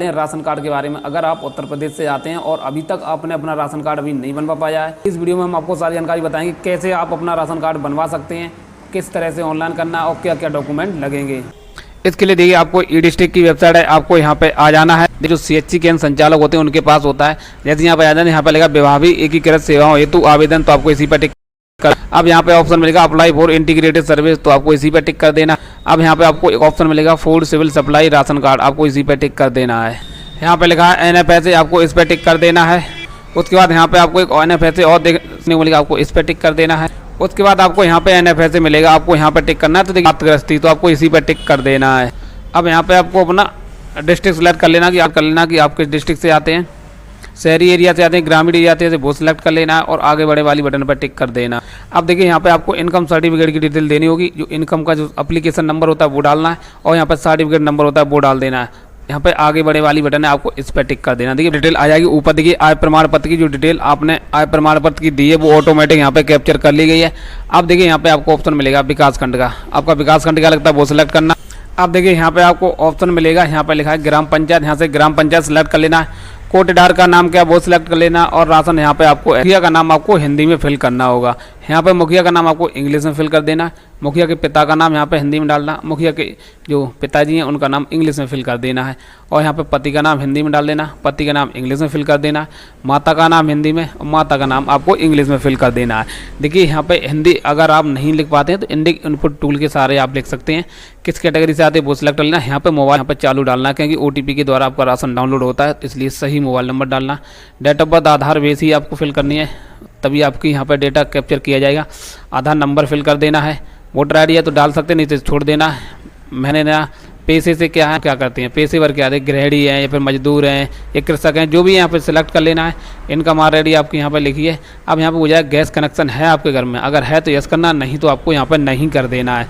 Ration card के बारे में। अगर आप उत्तर प्रदेश से आते हैं और अभी तक आपने अपना राशन कार्ड अभी नहीं बनवा पाया है, इस वीडियो में हम आपको सारी जानकारी बताएंगे कैसे आप अपना राशन कार्ड बनवा सकते हैं, किस तरह से ऑनलाइन करना है और क्या क्या डॉक्यूमेंट लगेंगे। इसके लिए देखिए आपको ई डिस्ट्रिक्ट की वेबसाइट है, आपको यहाँ पे आ जाना है। जो CHC केंद्र संचालक होते हैं उनके पास होता है। जैसे यहाँ पे आ जाना, यहाँ पे लिखा विभागीय एकीकृत सेवाओं हेतु आवेदन, तो आपको इसी पर टिक कर। अब यहाँ पे ऑप्शन मिलेगा अप्लाई फॉर इंटीग्रेटेड सर्विस, तो आपको इसी पे टिक कर देना। अब यहाँ पे आपको एक ऑप्शन मिलेगा food civil supply ration card, आपको इसी पे टिक कर देना है। यहाँ पे लिखा है NFSA, आपको इस पे टिक कर देना है। उसके बाद यहाँ पे आपको एक NFSA और देखने को मिलेगा, आपको इस पे टिक कर देना है। उसके बाद आपको यहाँ पे NFSA मिलेगा, आपको यहाँ पे टिक करना है। तो देखिए आपग्रस्ती, तो आपको इसी पे टिक कर देना है। अब यहाँ पे आपको अपना डिस्ट्रिक्ट सेलेक्ट कर लेना कि आप किस डिस्ट्रिक्ट से आते हैं, शहरी एरिया से आते हैं, ग्रामीण एरिया से वो सिलेक्ट कर लेना है और आगे बढ़े वाली बटन पर टिक कर देना। अब देखिए यहाँ पे आपको इनकम सर्टिफिकेट की डिटेल देनी होगी। जो इनकम का जो एप्लीकेशन नंबर होता है वो डालना है और यहाँ पर सर्टिफिकेट नंबर होता है वो डाल देना है। यहाँ पे आगे बढ़े वाली बटन है, आपको इस पर टिक कर देना। देखिए डिटेल आ जाएगी। ऊपर देखिए आय प्रमाण पत्र की जो डिटेल आपने आय प्रमाण पत्र की दी है वो ऑटोमेटिक यहाँ पे कैप्चर कर ली गई है। अब देखिए यहाँ पे आपको ऑप्शन मिलेगा विकास खंड का, आपका विकास खंड क्या लगता है वो सिलेक्ट करना। अब देखिए यहाँ पे आपको ऑप्शन मिलेगा, यहाँ पे लिखा है ग्राम पंचायत, यहाँ से ग्राम पंचायत सेलेक्ट कर लेना है। कोटेदार का नाम क्या वो सिलेक्ट कर लेना और राशन यहाँ पे आपको मुखिया का नाम आपको हिंदी में फिल करना होगा। यहाँ पे मुखिया का नाम आपको इंग्लिश में फिल कर देना है। मुखिया के पिता का नाम यहाँ पे हिंदी में डालना, मुखिया के जो पिताजी हैं उनका नाम इंग्लिश में फिल कर देना है। और यहाँ पे पति का नाम हिंदी में डाल देना, पति का नाम इंग्लिश में फिल कर देना। माता का नाम हिंदी में और माता का नाम आपको इंग्लिश में फिल कर देना है। देखिए यहाँ पे हिंदी अगर आप नहीं लिख पाते हैं तो इंडिक इनपुट टूल के सहारे आप लिख सकते हैं। किस कैटेगरी से आते हैं वो सिलेक्ट कर लेना। यहाँ पे मोबाइल यहाँ पे चालू डालना है क्योंकि OTP के द्वारा आपका राशन डाउनलोड होता है, इसलिए सही मोबाइल नंबर डालना। Date of birth Aadhaar base ही आपको फिल करनी है, तभी आपकी यहाँ पर डेटा कैप्चर किया जाएगा। आधार नंबर फिल कर देना है। वोटर ID है तो डाल सकते हैं, नहीं तो छोड़ देना है। मैंने ना पैसे से क्या करते हैं, पेशेवर क्या है, गृहिणी है या फिर मजदूर हैं या कृषक हैं, जो भी यहाँ पे सिलेक्ट कर लेना है। इनकम ऑलरेडी आपकी यहाँ पे लिखी है। अब यहाँ पे हो जाए गैस कनेक्शन है आपके घर में, अगर है तो यस करना, नहीं तो आपको यहाँ पर नहीं कर देना है।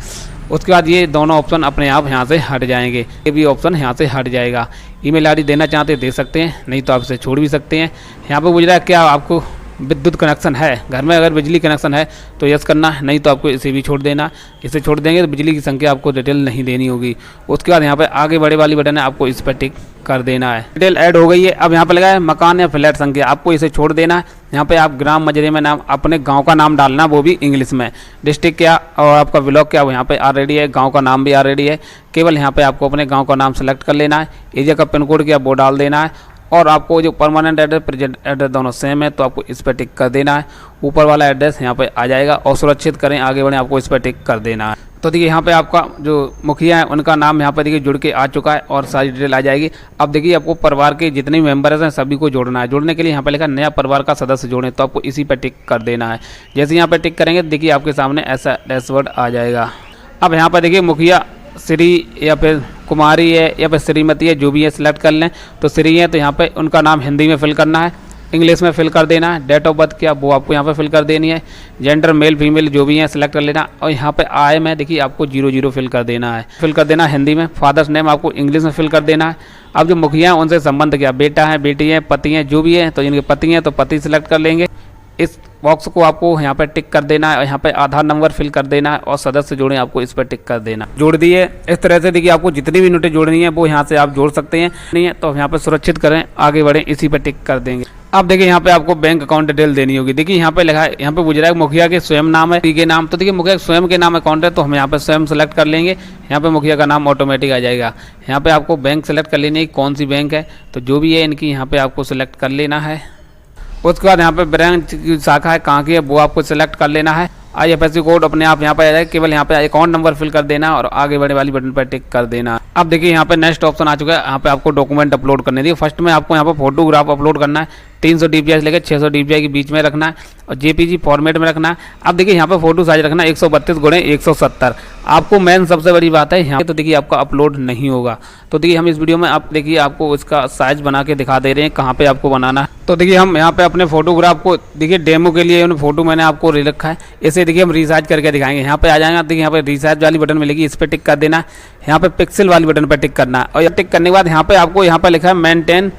उसके बाद ये दोनों ऑप्शन अपने आप यहाँ से हट जाएंगे, ये भी ऑप्शन यहाँ से हट जाएगा। ईमेल ID देना चाहते दे सकते हैं, नहीं तो आप इसे छोड़ भी सकते हैं। यहाँ पे पूछ रहा है क्या आपको विद्युत कनेक्शन है घर में, अगर बिजली कनेक्शन है तो यस करना है, नहीं तो आपको इसे भी छोड़ देना। इसे छोड़ देंगे तो बिजली की संख्या आपको डिटेल नहीं देनी होगी। उसके बाद यहाँ पे आगे बढ़े वाली बटन है, आपको इस पर टिक कर देना है। डिटेल ऐड हो गई है। अब यहाँ पे लगा है मकान या फ्लैट संख्या, आपको इसे छोड़ देना है। यहाँ पे आप ग्राम मजरे में नाम अपने गांव का नाम डालना, वो भी इंग्लिश में। डिस्ट्रिक्ट क्या और आपका ब्लॉक क्या वो यहाँ पे ऑलरेडी है, गांव का नाम भी ऑलरेडी है। केवल यहाँ पे आपको अपने गांव का नाम सेलेक्ट कर लेना है। एरिया का पिन कोड क्या वो डाल देना है और आपको जो परमानेंट एड्रेस प्रेजेंट एड्रेस दोनों सेम है, तो आपको इस पर टिक कर देना है। ऊपर वाला एड्रेस यहाँ पे आ जाएगा और सुरक्षित करें आगे बढ़ें, आपको इस पर टिक कर देना है। तो देखिए यहाँ पे आपका जो मुखिया है उनका नाम यहाँ पे देखिए जुड़ के आ चुका है और सारी डिटेल आ जाएगी। अब देखिए आपको परिवार के जितने भी मेंबर्स हैं सभी को जोड़ना है। जोड़ने के लिए यहाँ पे लिखा नया परिवार का सदस्य जोड़ें, तो आपको इसी पर टिक कर देना है। जैसे यहाँ पे टिक करेंगे देखिए आपके सामने ऐसा डैशबोर्ड आ जाएगा। अब यहाँ पर देखिए मुखिया श्री या फिर कुमारी है या फिर श्रीमती है, जो भी है सिलेक्ट कर लें। तो श्री है तो यहाँ पे उनका नाम हिंदी में फिल करना है, इंग्लिश में फिल कर देना है। डेट ऑफ बर्थ क्या वो आपको यहाँ पे फिल कर देनी है। जेंडर मेल फीमेल जो भी है सिलेक्ट कर लेना और यहाँ पे आय में देखिए आपको 00 फिल कर देना है, फिल कर देना हिंदी में। फादर्स नेम आपको इंग्लिश में फिल कर देना है। अब जो मुखिया हैं उनसे संबंध क्या, बेटा है, बेटी है, पति हैं, जो भी है, तो जिनके पति हैं तो पति सिलेक्ट कर लेंगे। इस बॉक्स को आपको यहाँ पर टिक कर देना है और यहाँ पे आधार नंबर फिल कर देना है और सदस्य जोड़े आपको इस पर टिक कर देना। जोड़ दिए। इस तरह से देखिए आपको जितनी भी नोटें जोड़नी है वो यहाँ से आप जोड़ सकते हैं। नहीं है तो यहाँ पे सुरक्षित करें आगे बढ़ें, इसी पर टिक कर देंगे। अब देखिए यहाँ पे आपको बैंक अकाउंट डिटेल देनी होगी। देखिए यहाँ पे लिखा है, यहाँ पे पूछ रहा है मुखिया के स्वयं नाम है के नाम, तो देखिए मुखिया स्वयं के नाम अकाउंट है तो हम यहाँ पे स्वयं सेलेक्ट कर लेंगे। यहाँ पे मुखिया का नाम ऑटोमेटिक आ जाएगा। यहाँ पे आपको बैंक सेलेक्ट कर लेनी है, कौन सी बैंक है, तो जो भी है इनकी यहाँ पे आपको सिलेक्ट कर लेना है। उसके बाद यहाँ पे ब्रांच की शाखा है कहाँ की है वो आपको सिलेक्ट कर लेना है। IFSC कोड अपने आप यहाँ पे आ जाएगा, केवल यहाँ पे अकाउंट नंबर फिल कर देना और आगे बढ़ने वाली बटन पर टिक कर देना। अब देखिए यहाँ पे नेक्स्ट ऑप्शन आ चुका है, यहाँ पे आपको डॉक्यूमेंट अपलोड करने दिए। फर्स्ट में आपको यहाँ पे फोटोग्राफ अपलोड करना है, 300 DPI से लेकर 600 DPI के बीच में रखना है और JPG फॉर्मेट में रखना है। अब देखिए यहाँ पे फोटो साइज रखना है 132x170। आपको मेन सबसे बड़ी बात है यहाँ तो देखिए आपका अपलोड नहीं होगा। तो देखिए हम इस वीडियो में आप देखिए आपको इसका साइज बना के दिखा दे रहे हैं कहाँ पे आपको बनाना है। तो देखिए हम यहाँ पे अपने फोटोग्राफ को देखिए डेमो के लिए फोटो मैंने आपको ले रखा है, इसे देखिए हम रिसाइज करके दिखाएंगे। यहाँ पे आ जाएगा, देखिए यहाँ पे रिसाइज वाली बटन मिलेगी, इस पर टिक कर देना। यहाँ पे पिक्सल वाली बटन पर टिक करना है और टिक करने के बाद यहाँ पे आपको यहाँ पे लिखा है मेंटेन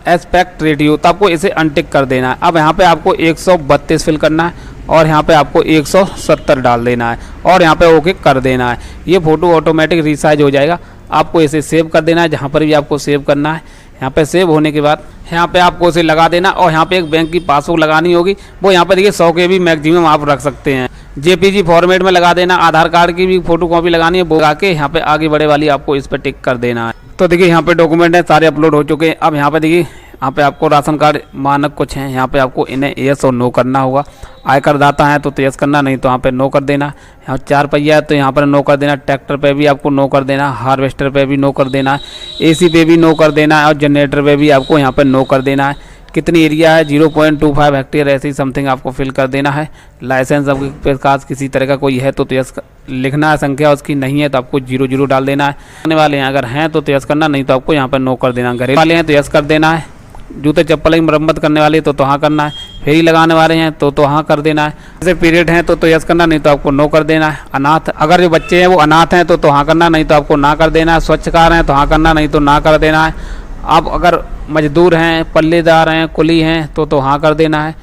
एस्पेक्ट रेडियो, तो आपको इसे अनटिक कर देना है। अब यहाँ पे आपको 132 फिल करना है और यहाँ पे आपको 170 डाल देना है और यहाँ पे ओके कर देना है। ये फ़ोटो ऑटोमेटिक रिसाइज हो जाएगा। आपको इसे सेव कर देना है जहाँ पर भी आपको सेव करना है। यहाँ पे सेव होने के बाद यहाँ पे आपको उसे लगा देना और यहाँ पे एक बैंक की पासबुक लगानी होगी। वो यहाँ पे देखिए 100 के भी मैक्सिमम आप रख सकते हैं। जेपीजी फॉर्मेट में लगा देना। आधार कार्ड की भी फोटो कॉपी लगानी है, वो लगा के यहाँ पे आगे बढ़े वाली आपको इस पर टिक कर देना है। तो देखिए यहाँ पे डॉक्यूमेंट है सारे अपलोड हो चुके हैं। अब यहाँ पे देखिए यहाँ पे आपको राशन कार्ड मानक कुछ हैं, यहाँ पे आपको इन्हें यस और नो करना होगा। आयकर दाता है तो यस करना, नहीं तो यहाँ पे नो कर देना। यहाँ 4 पहिया है तो यहाँ पर नो कर देना। ट्रैक्टर पे भी आपको नो कर देना, हार्वेस्टर पे भी नो कर देना, एसी पे भी नो कर देना है और जनरेटर पे भी आपको यहाँ पे नो कर देना है। कितनी एरिया है 0.25 हेक्टेयर ऐसे ही समथिंग आपको फिल कर देना है। लाइसेंस आपके पास किसी तरह का कोई है तो यस लिखना है, संख्या उसकी नहीं है तो आपको 00 डाल देना है। आने वाले हैं अगर हैं तो यस करना, नहीं तो आपको यहाँ पर नो कर देना। घरेलू वाले हैं तो यस कर देना है। जूते चप्पल की मरम्मत करने वाले तो हाँ करना है। फेरी लगाने वाले हैं तो हाँ कर देना है। जैसे पीरियड हैं तो यस करना, नहीं तो आपको नो कर देना है। अनाथ अगर जो बच्चे हैं वो अनाथ हैं तो हाँ करना, नहीं तो आपको ना कर देना है। स्वच्छकार हैं तो हाँ करना, नहीं तो ना कर देना है। आप अगर मजदूर हैं, पल्लेदार हैं, कुली हैं तो हाँ कर देना है।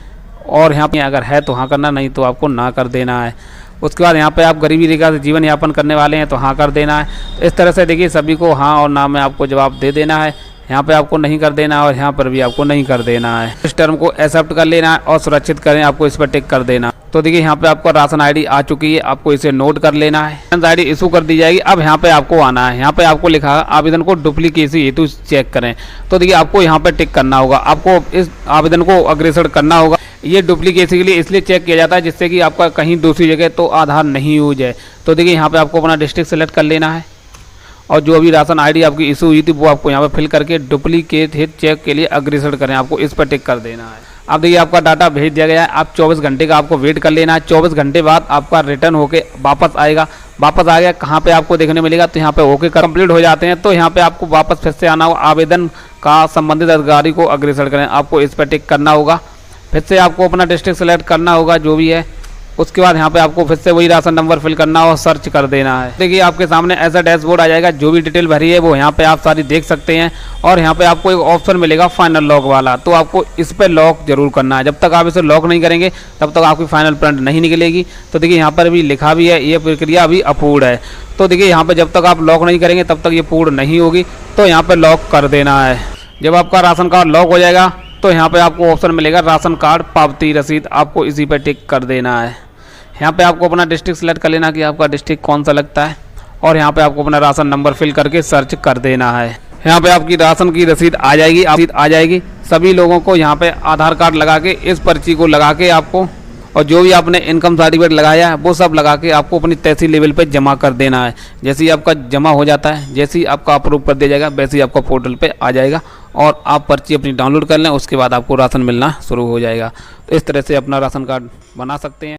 और यहाँ पे अगर है तो हाँ करना, नहीं तो आपको ना कर देना है। उसके बाद यहाँ पे आप गरीबी रेखा से जीवन यापन करने वाले हैं तो हाँ कर देना है। तो इस तरह से देखिए सभी को हाँ और ना में आपको जवाब दे देना है। यहाँ पे आपको नहीं कर देना है और यहाँ पर भी आपको नहीं कर देना है। इस टर्म को एक्सेप्ट कर लेना है और सुरक्षित करें, आपको इस पर टिक कर देना। तो देखिए यहाँ पे आपका राशन आईडी आ चुकी है, आपको इसे नोट कर लेना है। राशन आईडी इशू कर दी जाएगी। अब यहाँ पे आपको आना है। यहाँ पे आपको लिखा है आवेदन को डुप्लीकेसी हेतु चेक करें। तो देखिए आपको यहाँ पे टिक करना होगा। आपको इस आवेदन को अग्रेसर करना होगा। ये डुप्लीकेसी के लिए इसलिए चेक किया जाता है जिससे कि आपका कहीं दूसरी जगह तो आधार नहीं हो जाए। तो देखिए यहाँ पे आपको अपना डिस्ट्रिक्ट सेलेक्ट कर लेना है और जो अभी राशन आईडी आपकी इशू हुई थी वो आपको यहाँ पे फिल करके डुप्लीकेट हित चेक के लिए अग्रेसर करें, आपको इस पर टिक कर देना है। अब देखिए आपका डाटा भेज दिया गया है। आप 24 घंटे का आपको वेट कर लेना है। 24 घंटे बाद आपका रिटर्न होके वापस आएगा। वापस आ गया कहाँ पे आपको देखने मिलेगा, तो यहाँ पे ओके कंप्लीट हो जाते हैं तो यहाँ पे आपको वापस फिर से आना होगा। आवेदन का संबंधित अधिकारी को अग्रेसर करें, आपको इस पर टिक करना होगा। फिर से आपको अपना डिस्ट्रिक्ट सेलेक्ट करना होगा जो भी है। उसके बाद यहाँ पे आपको फिर से वही राशन नंबर फिल करना और सर्च कर देना है। देखिए आपके सामने ऐसा डैशबोर्ड आ जाएगा। जो भी डिटेल भरी है वो यहाँ पे आप सारी देख सकते हैं। और यहाँ पे आपको एक ऑप्शन मिलेगा फाइनल लॉक वाला, तो आपको इस पर लॉक जरूर करना है। जब तक आप इसे लॉक नहीं करेंगे तब तक आपकी फाइनल प्रिंट नहीं निकलेगी। तो देखिए यहाँ पर भी लिखा भी है ये प्रक्रिया अभी अपूर्ण है। तो देखिए यहाँ पर जब तक आप लॉक नहीं करेंगे तब तक ये पूर्ण नहीं होगी, तो यहाँ पर लॉक कर देना है। जब आपका राशन कार्ड लॉक हो जाएगा तो यहाँ पे आपको ऑप्शन मिलेगा राशन कार्ड पावती रसीद, आपको इसी पे टिक कर देना है। यहाँ पे आपको अपना डिस्ट्रिक्ट सेलेक्ट कर लेना कि आपका डिस्ट्रिक्ट कौन सा लगता है और यहाँ पे आपको अपना राशन नंबर फिल करके सर्च कर देना है। यहाँ पे आपकी राशन की रसीद आ जाएगी। सभी लोगों को यहाँ पे आधार कार्ड लगा के इस पर्ची को लगा के आपको और जो भी आपने इनकम सर्टिफिकेट लगाया है वो सब लगा के आपको अपनी तहसील लेवल पे जमा कर देना है। जैसे ही आपका जमा हो जाता है, जैसे ही आपका अप्रूव कर दिया जाएगा, वैसे ही आपका पोर्टल पे आ जाएगा और आप पर्ची अपनी डाउनलोड कर लें। उसके बाद आपको राशन मिलना शुरू हो जाएगा। तो इस तरह से अपना राशन कार्ड बना सकते हैं।